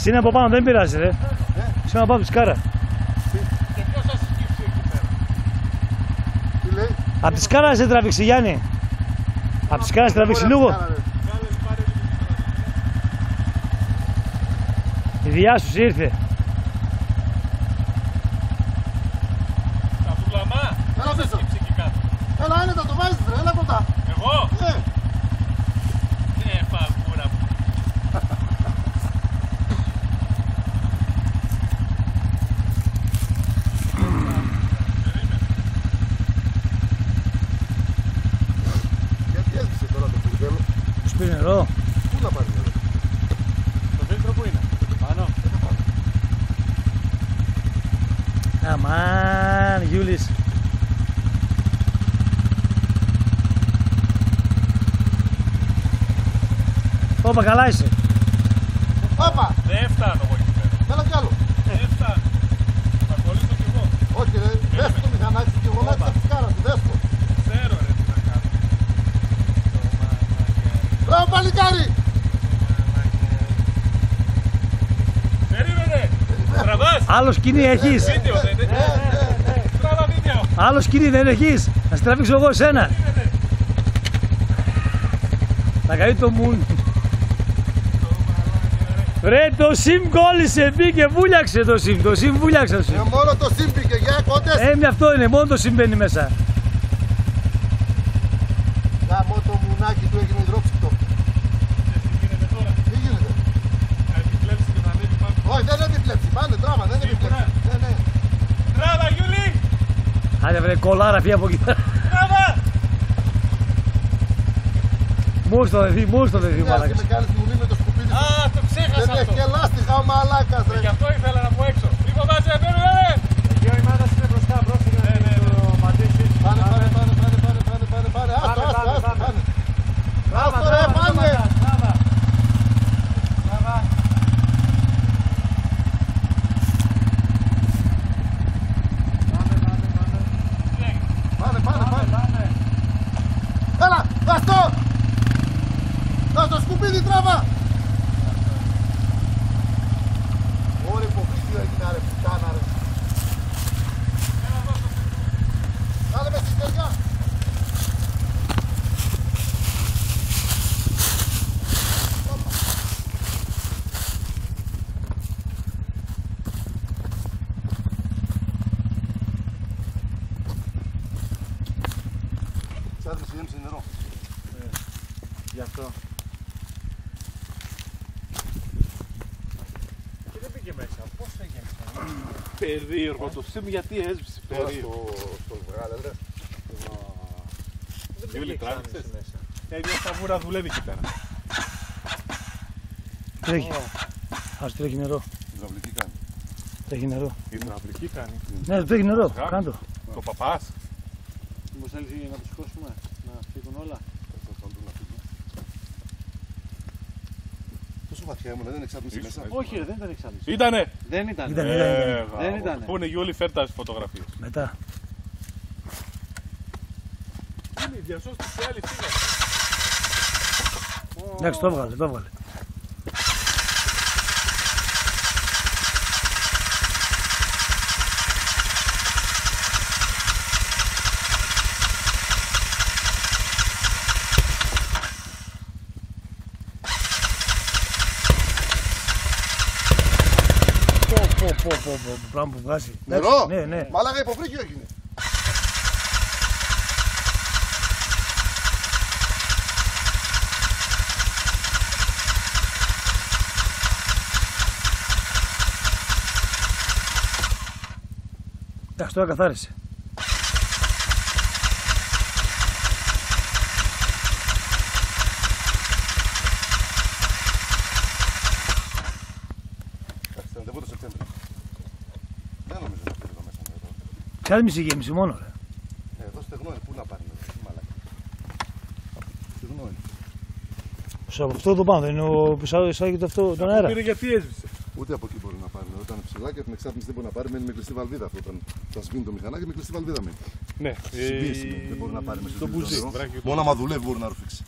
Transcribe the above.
Εσύ είναι από πάνω, δεν πειράζει ρε. Εσύ είναι από πάνω σκάρα. Και ποιος θα σκύψει εκεί πέρα? Τι λέει? Απ' τη σκάρα σε τραβήξει Γιάννη. Απ' τη σκάρα σε τραβήξει λίγο. Η διάσωση ήρθε. Τα πουλαμά, ποιος θα σκύψει εκεί κάτω? Έλα, άνετα, το βάζεις ρε, έλα κοντά. Εγώ? Ναι. Φαγούρα μου. Γιατί έσβησε τώρα το μπουρδέλο? Τους πήρε νερό. Πού να πάρει νερό? Το φίλτρο που είναι? Πάνω. Αμάν, Γιούλης. Όπα, καλά είσαι. Πάπα! Δεν φτάνω εγώ εκεί πέρα. Έλα κι άλλο. Δεν φτάνω. Θα κολλήσω κι εγώ. Όχι ρε, δες το μηχανάκι και εγώ να τη σκάρα του, δες το. Ξέρω ρε τι να κάνω. Μπράβο παλικάρι! Περίμενε. Τραβάς. Άλλο σκηνή έχεις. Βίντεο δεν είναι? Τραβά βίντεο. Άλλο σκηνή δεν έχεις. Να σε τραβήξω εγώ εσένα. Θα καεί το μουν. Ρε το ΣΥΜ κόλλησε, μπήκε, βούλιαξε το ΣΥΜ. Το ΣΥΜ βούλιαξε το ΣΥΜ. Μόνο το σύμπηκε, για κότες. Με αυτό είναι, μόνο το ΣΥΜ μπαίνει μέσα. Γάμο το μουνάκι του έγινε υδρόψυκτο. Τι γίνεται τώρα? Τι γίνεται? Θα επιπλέψει και θα ανέβει πάνω. Όχι, δεν επιπλέψει, πάνε τράβα, δεν επιπλέψει. Ναι, ναι. Τράβα Γιούλη! Άντε βρε κολάρα φύγε από εκεί. Τράβα! Μόλις το δεθεί, μόλις το δεθεί Και μαλάκας. με κάνεις μουνί με το σκουπίδι. Α, το ξέχασα Δεν έχει αυτό. και λάστιχα ο μαλάκας ρε. Γι' αυτό ήθελα να πω έξω. Μη φοβάσαι, περίμενε! Εκεί ο Ημάδας είναι μπροστά, πρόσεχε να μην το ματίσεις. Πάνε. Άστο, πάνε. Άστο ρε, πάνε. Πάνε. Έλα, δώσ' το. Δώσ' το σκουπίδι, τράβα. Ωραία, υποφύγιο έγινε ρε, πουτάνα ρε. Κάνε με στη στεριά. Ξάδρυσε, γέμισε νερό. Γι' αυτό. Και δεν πήγε μέσα. Πώς έγινε? Περίεργο το ΣΥΜ, γιατί έσβησε? Τώρα Περίεργο. στο βγάλε ρε. Γιούλη, τράβηξες? Μια φαγούρα δουλεύει εκεί πέρα. Τρέχει. Ας τρέχει νερό. Υδραυλική κάνει. Τρέχει νερό. Η υδραυλική κάνει. Ναι, τρέχει νερό. Κάντο. Το παπάς. Μήπως θέλεις να τους σηκώσουμε, να φύγουν όλα. Τόσο βαθιά ήμουν, δεν εξάτμισε μέσα. Όχι ρε, δεν ήταν εξάρτηση. Ήτανε! Δεν ήταν. Ήταν. Δεν ήτανε. Πού είναι Γιούλη, φέρ τα φωτογραφίες. Μετά. Είναι η διασώστη σε άλλη φύγα. Εντάξει, το έβγαλε, το έβγαλε. Πράγμα που βγάζει. Νερό! Ναι. Μαλάκα υποβρύχιο έγινε. Εντάξει, τώρα καθάρισε. Ραντεβού το Σεπτέμβριο. Δεν νομίζω να φύγει εδώ μέσα νερό. Κάτι μισή γέμιση μόνο ρε. Εδώ στεγνό είναι, πού να πάρει νερό, μαλάκα. Στεγνό είναι. Από αυτό το πάνω δεν είναι ο που εισάγεται αυτό τον αέρα. Πήρε γιατί έσβησε. Ούτε από εκεί μπορεί να πάρει νερό. Όταν είναι ψηλά και την εξάρτηση δεν μπορεί να πάρει, μένει με κλειστή βαλβίδα αυτό. Όταν θα σβήνει το μηχανάκι, με κλειστή βαλβίδα μένει. Ναι. Συμπίεση δεν μπορεί να πάρει μέσα το στο μπουζί. νερό. Μόνο άμα δουλεύει μπορεί να ρουφήξει.